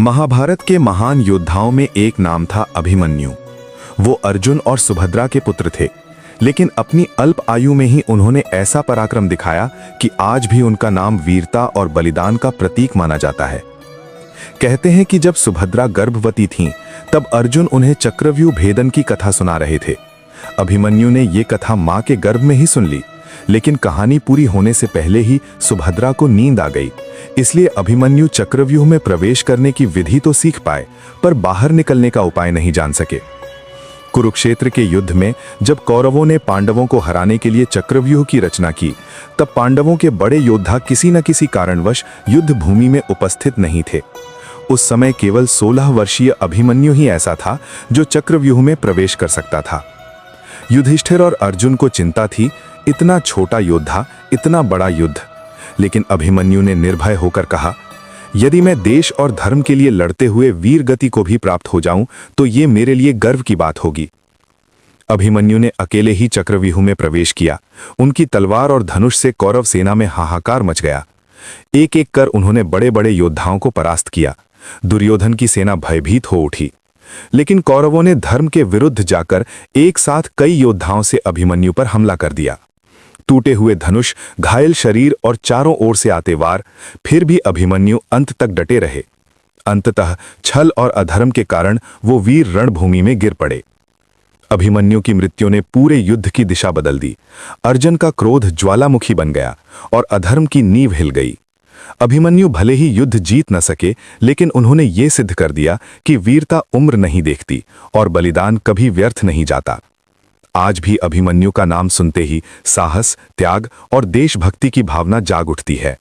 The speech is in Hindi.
महाभारत के महान योद्धाओं में एक नाम था अभिमन्यु। वो अर्जुन और सुभद्रा के पुत्र थे, लेकिन अपनी अल्प आयु में ही उन्होंने ऐसा पराक्रम दिखाया कि आज भी उनका नाम वीरता और बलिदान का प्रतीक माना जाता है। कहते हैं कि जब सुभद्रा गर्भवती थीं, तब अर्जुन उन्हें चक्रव्यूह भेदन की कथा सुना रहे थे। अभिमन्यु ने ये कथा मां के गर्भ में ही सुन ली, लेकिन कहानी पूरी होने से पहले ही सुभद्रा को नींद आ गई। इसलिए अभिमन्यु चक्रव्यूह में प्रवेश करने की विधि तो सीख पाए, पर बाहर निकलने का उपाय नहीं जान सके। कुरुक्षेत्र के युद्ध में जब कौरवों ने पांडवों को हराने के लिए चक्रव्यूह की रचना की, तब पांडवों के बड़े योद्धा किसी न किसी कारणवश युद्ध भूमि में उपस्थित नहीं थे। उस समय केवल 16 वर्षीय अभिमन्यु ही ऐसा था जो चक्रव्यूह में प्रवेश कर सकता था। युधिष्ठिर और अर्जुन को चिंता थी, इतना छोटा योद्धा, इतना बड़ा युद्ध। लेकिन अभिमन्यु ने निर्भय होकर कहा, यदि मैं देश और धर्म के लिए लड़ते हुए वीर गति को भी प्राप्त हो जाऊं, तो ये मेरे लिए गर्व की बात होगी। अभिमन्यु ने अकेले ही चक्रव्यूह में प्रवेश किया। उनकी तलवार और धनुष से कौरव सेना में हाहाकार मच गया। एक एक कर उन्होंने बड़े बड़े योद्धाओं को परास्त किया। दुर्योधन की सेना भयभीत हो उठी। लेकिन कौरवों ने धर्म के विरुद्ध जाकर एक साथ कई योद्धाओं से अभिमन्यु पर हमला कर दिया। टूटे हुए धनुष, घायल शरीर और चारों ओर से आते वार, फिर भी अभिमन्यु अंत तक डटे रहे। अंततः छल और अधर्म के कारण वो वीर रणभूमि में गिर पड़े। अभिमन्यु की मृत्यु ने पूरे युद्ध की दिशा बदल दी। अर्जुन का क्रोध ज्वालामुखी बन गया और अधर्म की नींव हिल गई। अभिमन्यु भले ही युद्ध जीत न सके, लेकिन उन्होंने ये सिद्ध कर दिया कि वीरता उम्र नहीं देखती और बलिदान कभी व्यर्थ नहीं जाता। आज भी अभिमन्यु का नाम सुनते ही साहस, त्याग और देशभक्ति की भावना जाग उठती है।